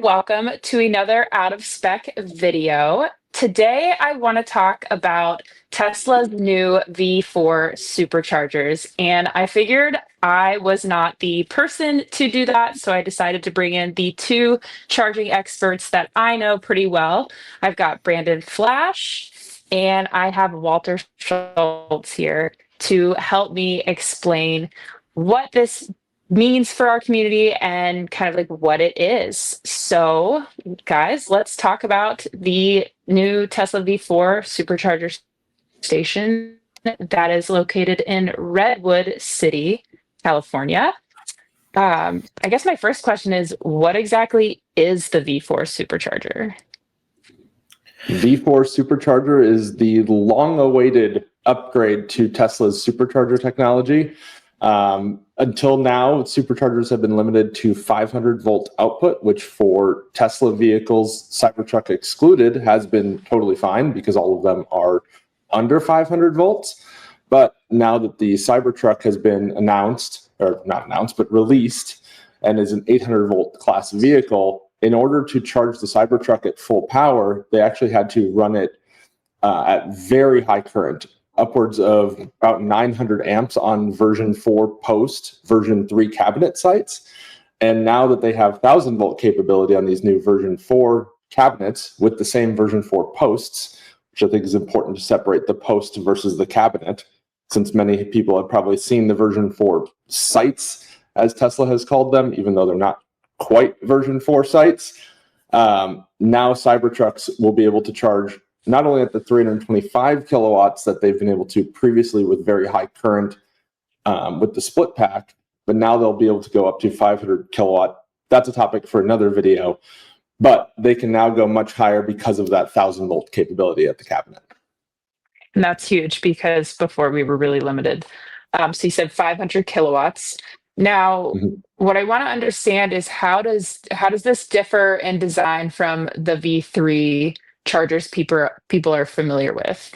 welcome to another Out of Spec video. Today, I want to talk about Tesla's new V4 Superchargers, and I figured I was not the person to do that, so I decided to bring in the two charging experts that I know pretty well. I've got Branden Flash, and I have Walter Schultz here to help me explain what this means for our community and kind of like what it is. So, guys, let's talk about the new Tesla V4 Supercharger station that is located in Redwood City, California. I guess my first question is, what exactly is the V4 Supercharger? V4 Supercharger is the long-awaited upgrade to Tesla's supercharger technology. Until now, superchargers have been limited to 500-volt output, which for Tesla vehicles, Cybertruck excluded, has been totally fine because all of them are under 500 volts. But now that the Cybertruck has been announced, or not announced, but released, and is an 800-volt class vehicle, in order to charge the Cybertruck at full power, they actually had to run it at very high current, upwards of about 900 amps on version 4 post, version 3 cabinet sites. And now that they have 1,000-volt capability on these new version 4 cabinets with the same version 4 posts, which I think is important to separate the post versus the cabinet, since many people have probably seen the version 4 sites, as Tesla has called them, even though they're not quite version 4 sites. Now Cybertrucks will be able to charge not only at the 325 kilowatts that they've been able to previously with very high current with the split pack, but now they'll be able to go up to 500 kilowatt. That's a topic for another video, but they can now go much higher because of that 1,000-volt capability at the cabinet. And that's huge because before we were really limited. So you said 500 kilowatts. Now, what I want to understand is how does this differ in design from the V3 chargers people are familiar with?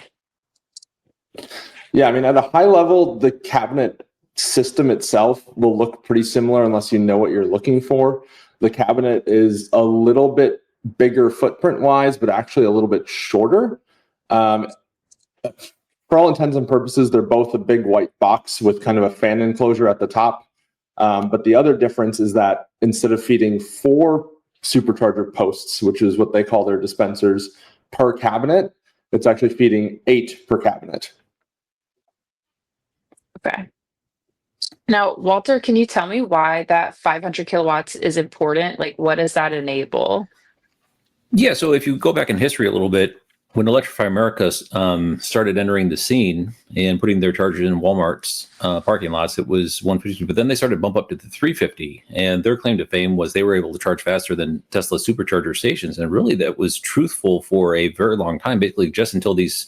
Yeah, I mean, at a high level, the cabinet system itself will look pretty similar unless you know what you're looking for. The cabinet is a little bit bigger footprint-wise, but actually a little bit shorter. For all intents and purposes, they're both a big white box with kind of a fan enclosure at the top. But the other difference is that instead of feeding 4 supercharger posts, which is what they call their dispensers, per cabinet, it's actually feeding 8 per cabinet. Okay. Now, Walter, can you tell me why that 500 kilowatts is important? Like, what does that enable? Yeah, so if you go back in history a little bit, when Electrify America started entering the scene and putting their chargers in Walmart's parking lots, it was 150, but then they started to bump up to the 350. And their claim to fame was they were able to charge faster than Tesla supercharger stations. And really that was truthful for a very long time, basically just until these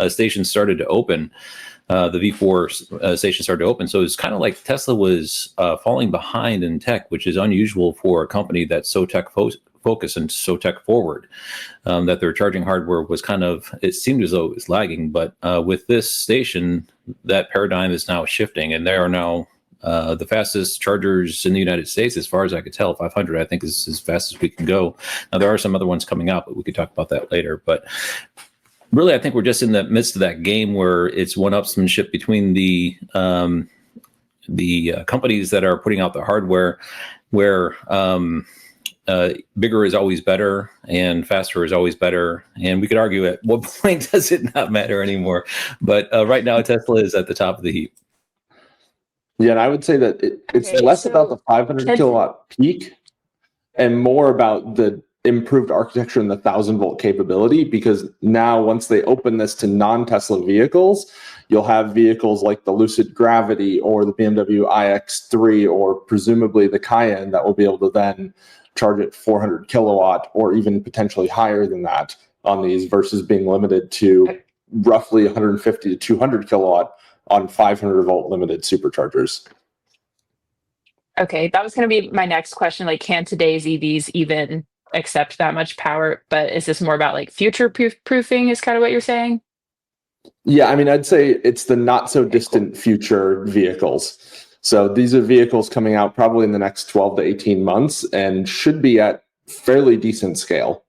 stations started to open. The V4 station started to open. So it's kind of like Tesla was falling behind in tech, which is unusual for a company that's so tech focused and so tech forward, that their charging hardware was kind of, it seemed as though it was lagging. But with this station, that paradigm is now shifting, and they are now the fastest chargers in the United States, as far as I could tell. 500, I think, is as fast as we can go. Now, there are some other ones coming out, but we could talk about that later. But really, I think we're just in the midst of that game where it's one-upsmanship between the companies that are putting out the hardware, where bigger is always better and faster is always better. And we could argue at what point does it not matter anymore. But right now, Tesla is at the top of the heap. Yeah, and I would say that it's less about the 500 kilowatt peak and more about the improved architecture and the 1,000-volt capability, because now once they open this to non-Tesla vehicles, you'll have vehicles like the Lucid Gravity or the BMW iX3 or presumably the Cayenne that will be able to then charge at 400 kilowatt or even potentially higher than that on these, versus being limited to roughly 150 to 200 kilowatt on 500-volt limited superchargers. Okay, that was going to be my next question. Like, can today's EVs even accept that much power? But is this more about like future proofing is kind of what you're saying? Yeah, I mean, I'd say it's the not so distant future vehicles. So these are vehicles coming out probably in the next 12 to 18 months and should be at fairly decent scale.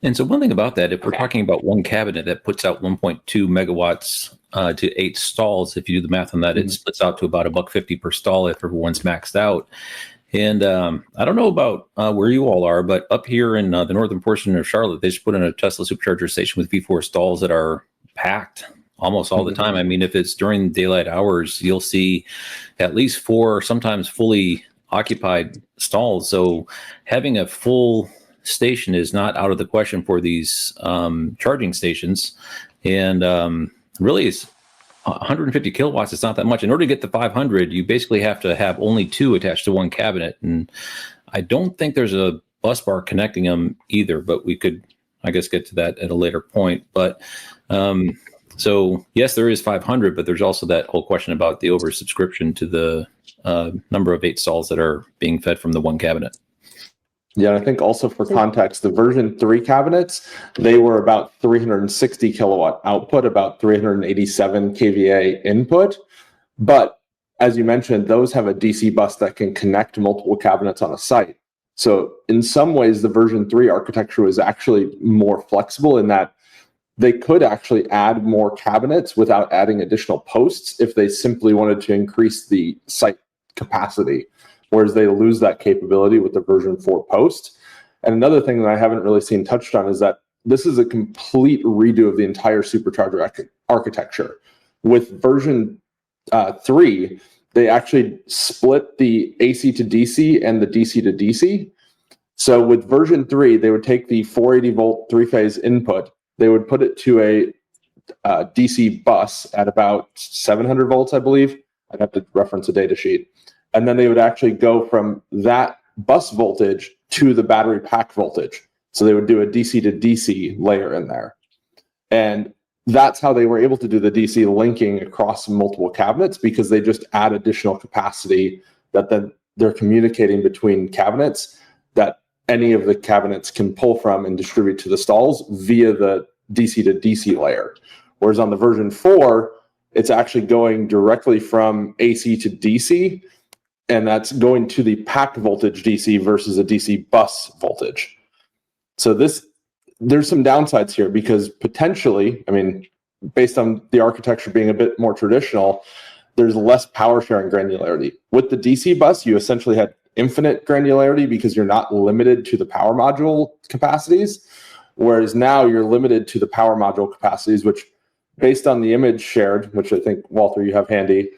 And so one thing about that, if we're talking about one cabinet that puts out 1.2 megawatts to 8 stalls, if you do the math on that, it splits out to about $1.50 per stall if everyone's maxed out. And I don't know about where you all are, but up here in the northern portion of Charlotte, they just put in a Tesla supercharger station with V4 stalls that are packed almost all the time. I mean, if it's during daylight hours, you'll see at least 4, sometimes fully occupied stalls. So having a full station is not out of the question for these charging stations. And really, it's 150 kilowatts. It's not that much. In order to get to 500, you basically have to have only 2 attached to one cabinet. And I don't think there's a bus bar connecting them either, but we could, I guess, get to that at a later point. But so yes, there is 500, but there's also that whole question about the oversubscription to the number of 8 stalls that are being fed from the one cabinet. Yeah, and I think also for context, the version 3 cabinets, they were about 360 kilowatt output, about 387 kVA input. But as you mentioned, those have a DC bus that can connect multiple cabinets on a site. So in some ways, the version 3 architecture was actually more flexible in that they could actually add more cabinets without adding additional posts if they simply wanted to increase the site capacity, whereas they lose that capability with the version 4 post. And another thing that I haven't really seen touched on is that this is a complete redo of the entire supercharger architecture. With version 3, they actually split the AC to DC and the DC to DC. So with version 3, they would take the 480 volt 3-phase input, they would put it to a DC bus at about 700 volts, I believe. I'd have to reference a data sheet. And then they would actually go from that bus voltage to the battery pack voltage. So they would do a DC to DC layer in there. And that's how they were able to do the DC linking across multiple cabinets, because they just add additional capacity that then they're communicating between cabinets that any of the cabinets can pull from and distribute to the stalls via the DC to DC layer. Whereas on the version 4, it's actually going directly from AC to DC, and that's going to the pack voltage DC versus a DC bus voltage. So there's some downsides here, because potentially, I mean, based on the architecture being a bit more traditional, there's less power sharing granularity. With the DC bus, you essentially had infinite granularity because you're not limited to the power module capacities, whereas now you're limited to the power module capacities, which, based on the image shared, which I think, Walter, you have handy,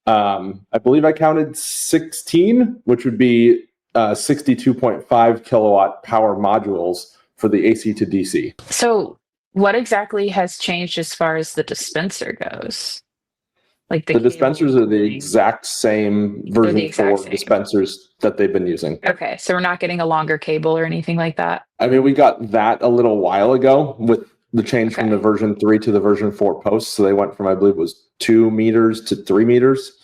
I believe I counted 16, which would be 62.5 kilowatt power modules for the AC to DC. So what exactly has changed as far as the dispenser goes? Like the dispensers are the exact same version 4 same. dispensers that they've been using. Okay, so we're not getting a longer cable or anything like that? I mean, we got that a little while ago with the change from the version 3 to the version 4 posts. So they went from, I believe it was 2 meters to 3 meters.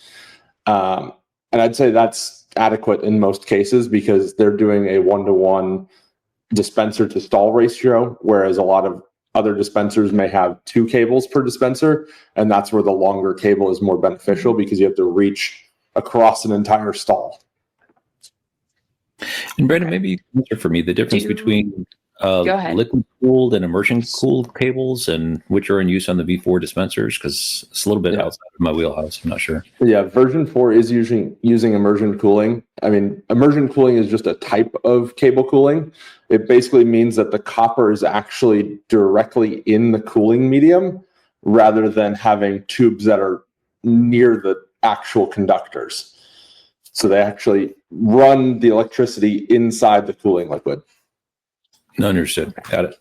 And I'd say that's adequate in most cases, because they're doing a 1-to-1 dispenser to stall ratio, whereas a lot of other dispensers may have 2 cables per dispenser, and that's where the longer cable is more beneficial, because you have to reach across an entire stall. And Branden, maybe you can answer for me the difference between liquid cooled and immersion cooled cables, and which are in use on the V4 dispensers, because it's a little bit outside of my wheelhouse. I'm not sure. Yeah, version 4 is using immersion cooling. I mean, immersion cooling is just a type of cable cooling. It basically means that the copper is actually directly in the cooling medium, rather than having tubes that are near the actual conductors. So they actually run the electricity inside the cooling liquid. Understood. Got it.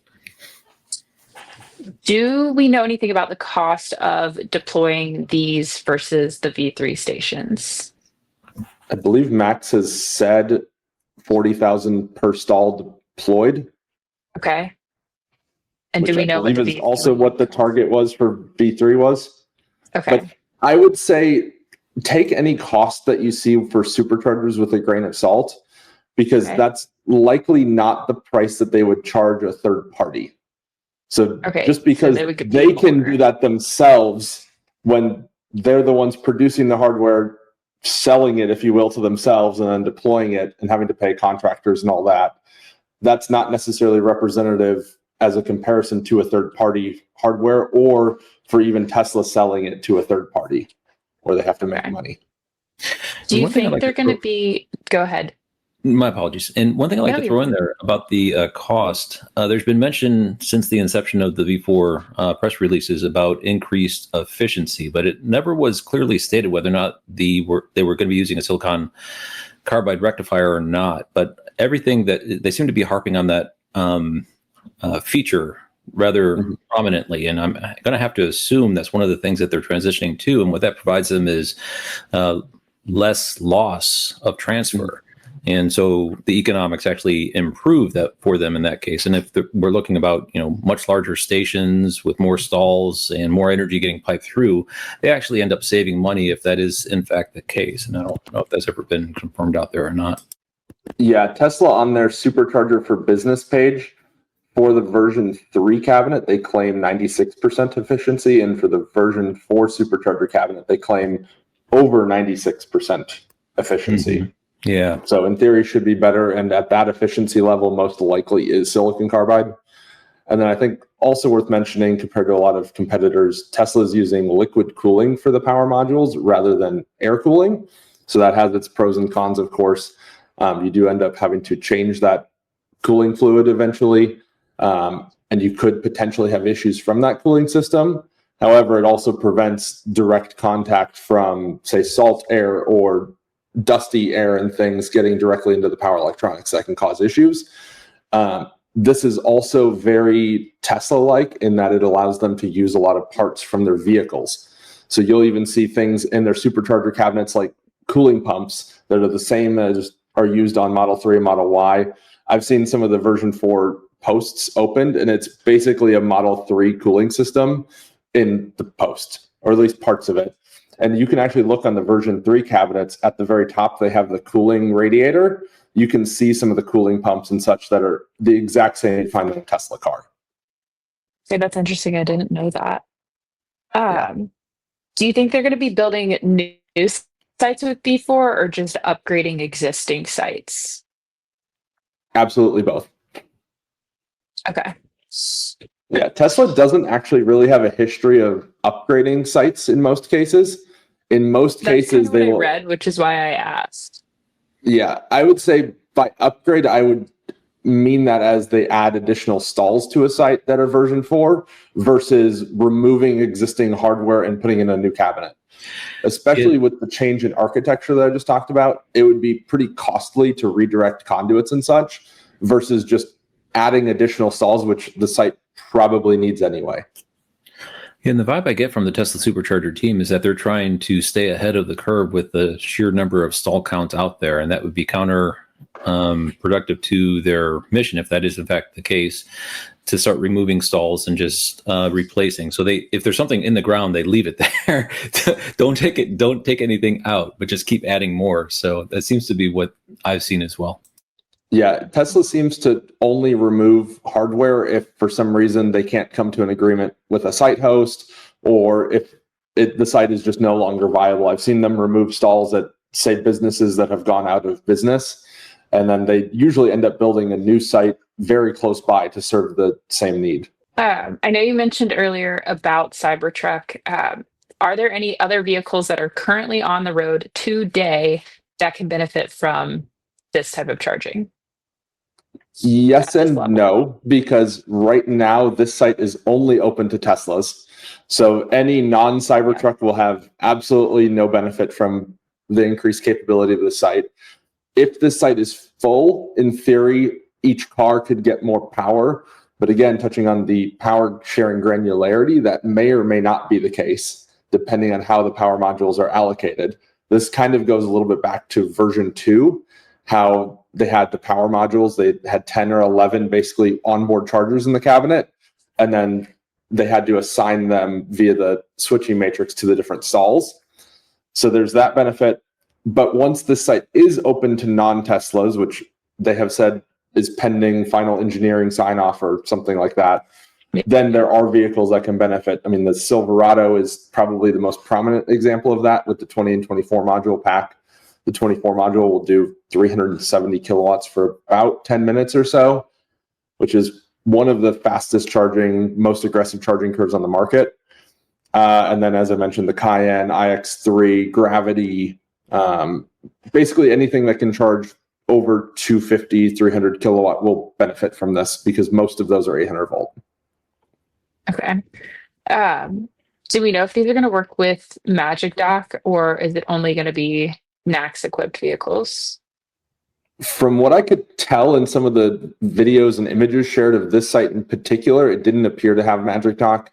Do we know anything about the cost of deploying these versus the V3 stations? I believe Max has said 40,000 per stall deployed. Okay. And do we know what the V3 is also what the target was for V3 was? Okay. But I would say take any cost that you see for superchargers with a grain of salt, because that's likely not the price that they would charge a third party. So just because they can do that themselves when they're the ones producing the hardware, selling it, if you will, to themselves and then deploying it and having to pay contractors and all that, that's not necessarily representative as a comparison to a third-party hardware, or for even Tesla selling it to a third party where they have to make money. Do you think they're going to be... Go ahead. My apologies. And one thing I'd like to throw in there about the cost, there's been mention since the inception of the V4 press releases about increased efficiency, but it never was clearly stated whether or not they were going to be using a silicon carbide rectifier or not. But everything that they seem to be harping on that feature rather prominently, and I'm going to have to assume that's one of the things that they're transitioning to, and what that provides them is less loss of transfer. And so the economics actually improve that for them in that case. And if we're looking about, much larger stations with more stalls and more energy getting piped through, they actually end up saving money if that is in fact the case. And I don't know if that's ever been confirmed out there or not. Yeah, Tesla on their Supercharger for Business page, for the version 3 cabinet, they claim 96% efficiency. And for the version 4 Supercharger cabinet, they claim over 96% efficiency. Mm-hmm. Yeah. So in theory, should be better. And at that efficiency level, most likely is silicon carbide. And then I think also worth mentioning, compared to a lot of competitors, Tesla is using liquid cooling for the power modules rather than air cooling. So that has its pros and cons, of course. You do end up having to change that cooling fluid eventually. And you could potentially have issues from that cooling system. However, it also prevents direct contact from, say, salt air or dusty air and things getting directly into the power electronics that can cause issues. This is also very Tesla-like in that it allows them to use a lot of parts from their vehicles. So you'll even see things in their supercharger cabinets like cooling pumps that are the same as are used on Model 3 and Model Y. I've seen some of the version 4 posts opened, and it's basically a Model 3 cooling system in the post, or at least parts of it. And you can actually look on the version 3 cabinets. At the very top, they have the cooling radiator. You can see some of the cooling pumps and such that are the exact same you find in a Tesla car. Okay, that's interesting. I didn't know that. Do you think they're going to be building new sites with V4 or just upgrading existing sites? Absolutely both. Okay. Yeah, Tesla doesn't actually really have a history of upgrading sites in most cases. In most cases, they will read, which is why I asked. Yeah, I would say by upgrade, I would mean that as they add additional stalls to a site that are version 4 versus removing existing hardware and putting in a new cabinet. Especially with the change in architecture that I just talked about, it would be pretty costly to redirect conduits and such versus just adding additional stalls, which the site probably needs anyway. And the vibe I get from the Tesla Supercharger team is that they're trying to stay ahead of the curve with the sheer number of stall counts out there, and that would be counterproductive to their mission, if that is in fact the case, to start removing stalls and just replacing. So if there's something in the ground, they leave it there. Don't take anything out, but just keep adding more. So that seems to be what I've seen as well. Yeah, Tesla seems to only remove hardware if for some reason they can't come to an agreement with a site host, or if the site is just no longer viable. I've seen them remove stalls at, say, businesses that have gone out of business, and then they usually end up building a new site very close by to serve the same need. I know you mentioned earlier about Cybertruck. Are there any other vehicles that are currently on the road today that can benefit from this type of charging? Yes and no, because right now this site is only open to Teslas. So any non-Cybertruck will have absolutely no benefit from the increased capability of the site. If this site is full, in theory, each car could get more power. But again, touching on the power sharing granularity, that may or may not be the case, depending on how the power modules are allocated. This kind of goes a little bit back to version 2, how they had the power modules. They had 10 or 11 basically onboard chargers in the cabinet, and then they had to assign them via the switching matrix to the different stalls. So there's that benefit. But once this site is open to non-Teslas, which they have said is pending final engineering sign-off or something like that, then there are vehicles that can benefit. I mean, the Silverado is probably the most prominent example of that with the 20 and 24 module pack. The 24 module will do 370 kilowatts for about 10 minutes or so, which is one of the fastest charging, most aggressive charging curves on the market. And then, as I mentioned, the Cayenne, iX3, Gravity, basically anything that can charge over 250, 300 kilowatt will benefit from this because most of those are 800 volt. Okay. Do we know if these are going to work with Magic Dock, or is it only going to be NACS equipped vehicles? From what I could tell in some of the videos and images shared of this site in particular, it didn't appear to have Magic Dock.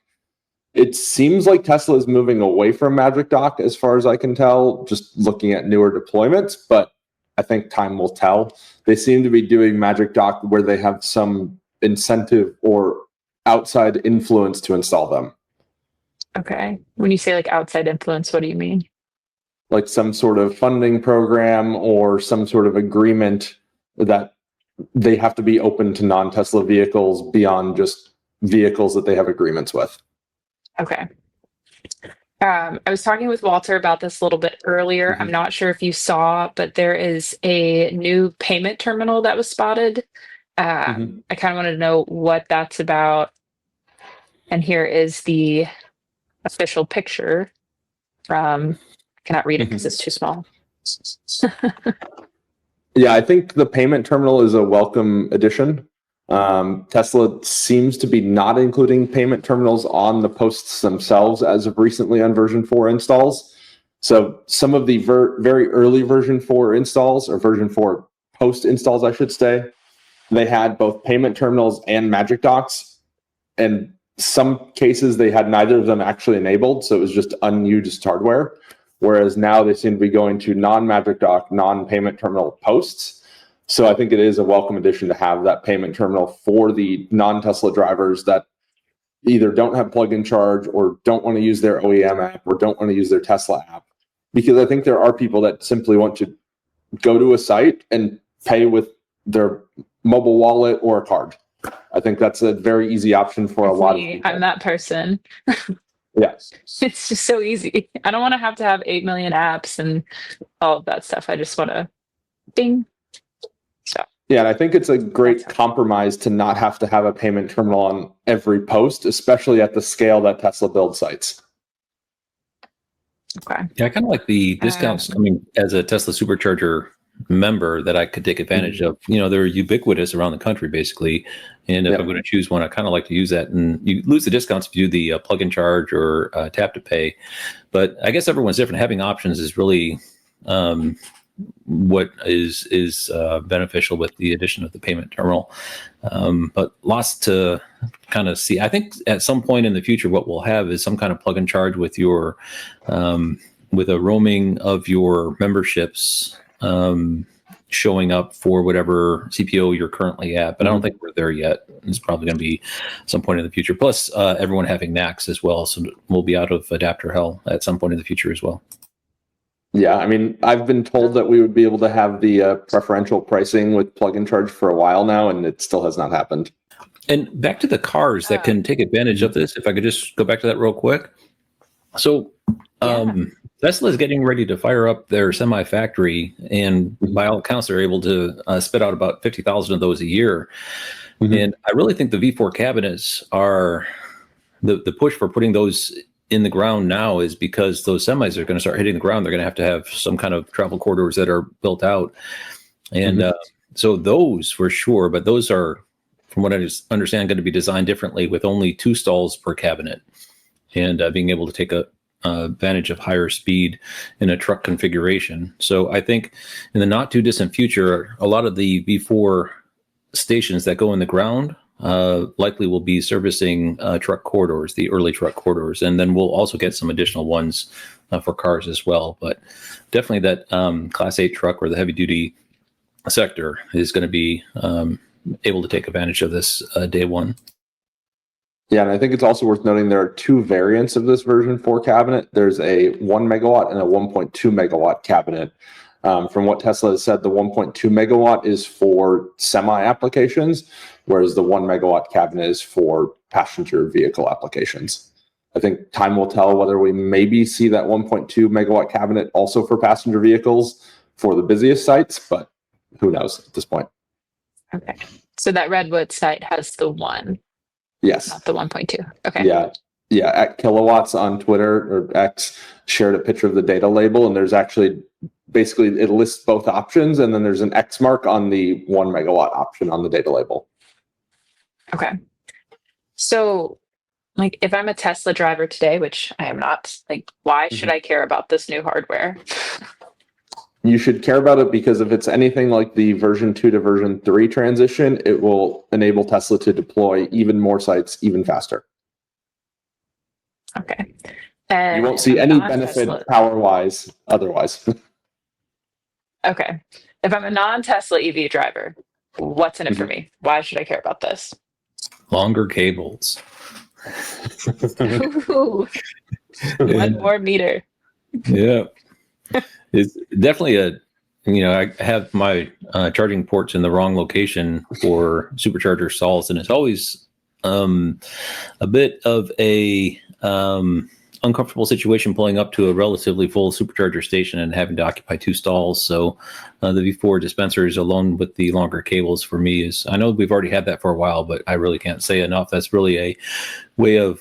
It seems like Tesla is moving away from Magic Dock as far as I can tell, just looking at newer deployments, but I think time will tell. They seem to be doing Magic Dock where they have some incentive or outside influence to install them. Okay. When you say like outside influence, what do you mean? Like some sort of funding program or some sort of agreement that they have to be open to non-Tesla vehicles beyond just vehicles that they have agreements with. Okay. I was talking with Walter about this a little bit earlier. I'm not sure if you saw, but there is a new payment terminal that was spotted. I kind of wanted to know what that's about. And here is the official picture from, I cannot read it because it's too small. Yeah, I think the payment terminal is a welcome addition. Tesla seems to be not including payment terminals on the posts themselves as of recently on version 4 installs. So some of the very early version 4 installs, or version 4 post installs, I should say, they had both payment terminals and Magic Docks. And some cases they had neither of them actually enabled, so it was just unused hardware. Whereas now they seem to be going to non-Magic Dock, non-payment terminal posts. So I think it is a welcome addition to have that payment terminal for the non-Tesla drivers that either don't have plug-in charge or don't want to use their OEM app or don't want to use their Tesla app. Because I think there are people that simply want to go to a site and pay with their mobile wallet or a card. I think that's a very easy option for a lot of people. I'm that person. Yes. It's just so easy. I don't want to have 8 million apps and all of that stuff. I just want to ding. So. Yeah, and I think it's a great compromise to not have to have a payment terminal on every post, especially at the scale that Tesla builds sites. Okay. Yeah, I kind of like the discounts coming as a Tesla Supercharger member that I could take advantage of. You know, they're ubiquitous around the country, basically. And if I'm going to choose one, I kind of like to use that. And you lose the discounts if you do the plug-in charge or tap to pay. But I guess everyone's different. Having options is really what is beneficial with the addition of the payment terminal. But lots to kind of see. I think at some point in the future, what we'll have is some kind of plug and charge with your with a roaming of your memberships showing up for whatever CPO you're currently at. But I don't think we're there yet. It's probably going to be some point in the future. Plus, everyone having NACS as well, so we'll be out of adapter hell at some point in the future as well. Yeah, I mean, I've been told that we would be able to have the preferential pricing with plug-in charge for a while now, and it still has not happened. And back to the cars that can take advantage of this, if I could just go back to that real quick. So Tesla is getting ready to fire up their semi-factory, and by all accounts, they're able to spit out about 50,000 of those a year. And I really think the V4 cabinets are the push for putting those in the ground now is because those semis are going to start hitting the ground. They're going to have some kind of travel corridors that are built out. And so those for sure, but those are, from what I understand, going to be designed differently with only 2 stalls per cabinet and being able to take advantage of higher speed in a truck configuration. So I think in the not too distant future, a lot of the V4 stations that go in the ground likely will be servicing truck corridors, the early truck corridors, and then we'll also get some additional ones for cars as well. But definitely that Class 8 truck or the heavy duty sector is going to be able to take advantage of this day one. Yeah, and I think it's also worth noting there are 2 variants of this version 4 cabinet. There's a 1 megawatt and a 1.2 megawatt cabinet. From what Tesla has said, the 1.2 megawatt is for semi applications, whereas the 1 megawatt cabinet is for passenger vehicle applications. I think time will tell whether we maybe see that 1.2 megawatt cabinet also for passenger vehicles for the busiest sites, but who knows at this point. Okay. So that Redwood site has the 1, Yes. not the 1.2. Okay. Yeah. Yeah. At Kilowatts on Twitter or X shared a picture of the data label, and there's actually basically it lists both options, and then there's an X mark on the 1 megawatt option on the data label. Okay. So, like, if I'm a Tesla driver today, which I am not, like, why should I care about this new hardware? You should care about it because if it's anything like the version 2 to version 3 transition, it will enable Tesla to deploy even more sites even faster. Okay. And you won't see any benefit power-wise otherwise. Okay. If I'm a non-Tesla EV driver, what's in it for me? Why should I care about this? Longer cables. Ooh, one more meter. Yeah. It's definitely I have my charging ports in the wrong location for supercharger stalls, and it's always a bit of a uncomfortable situation pulling up to a relatively full supercharger station and having to occupy 2 stalls. So the V4 dispensers along with the longer cables for me is, I know we've already had that for a while, but I really can't say enough. That's really a way of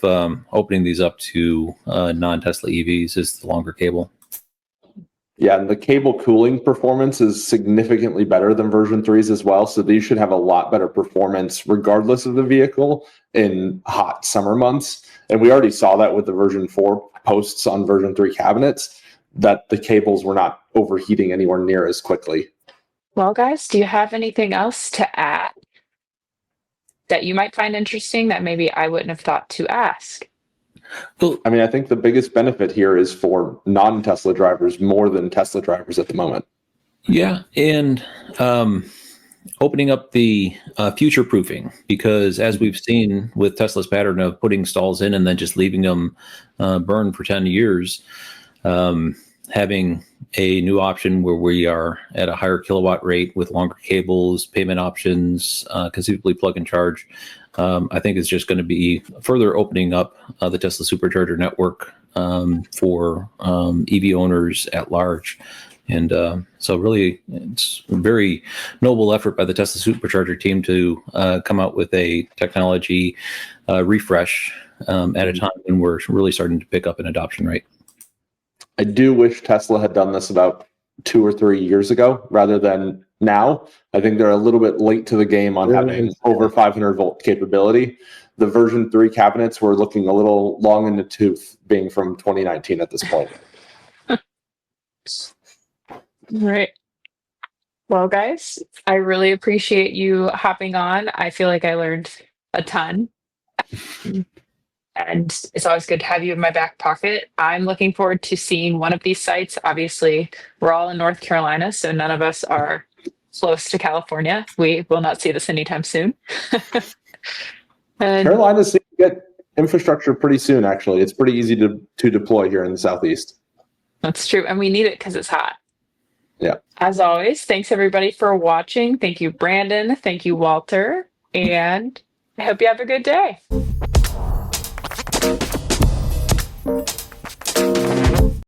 opening these up to non-Tesla EVs is the longer cable. Yeah, and the cable cooling performance is significantly better than version 3s as well. So these should have a lot better performance regardless of the vehicle in hot summer months. And we already saw that with the version 4 posts on version 3 cabinets, that the cables were not overheating anywhere near as quickly. Well, guys, do you have anything else to add that you might find interesting that maybe I wouldn't have thought to ask? Well, I mean, I think the biggest benefit here is for non-Tesla drivers more than Tesla drivers at the moment. Yeah, and opening up the future proofing, because as we've seen with Tesla's pattern of putting stalls in and then just leaving them burn for 10 years, having a new option where we are at a higher kilowatt rate with longer cables, payment options, conceivably plug and charge, I think is just going to be further opening up the Tesla supercharger network for EV owners at large. And so really, it's a very noble effort by the Tesla supercharger team to come out with a technology refresh at a time when we're really starting to pick up an adoption rate. I do wish Tesla had done this about 2 or 3 years ago rather than now. I think they're a little bit late to the game on having over 500 volt capability. The version 3 cabinets were looking a little long in the tooth being from 2019 at this point. Right. Well, guys, I really appreciate you hopping on. I feel like I learned a ton. And it's always good to have you in my back pocket. I'm looking forward to seeing one of these sites. Obviously, we're all in North Carolina, so none of us are close to California. We will not see this anytime soon. And Carolina's seeing to get infrastructure pretty soon, actually. It's pretty easy to deploy here in the Southeast. that's true. And we need it because it's hot. Yeah. As always, thanks everybody for watching. Thank you, Brandon. Thank you, Walter. And I hope you have a good day.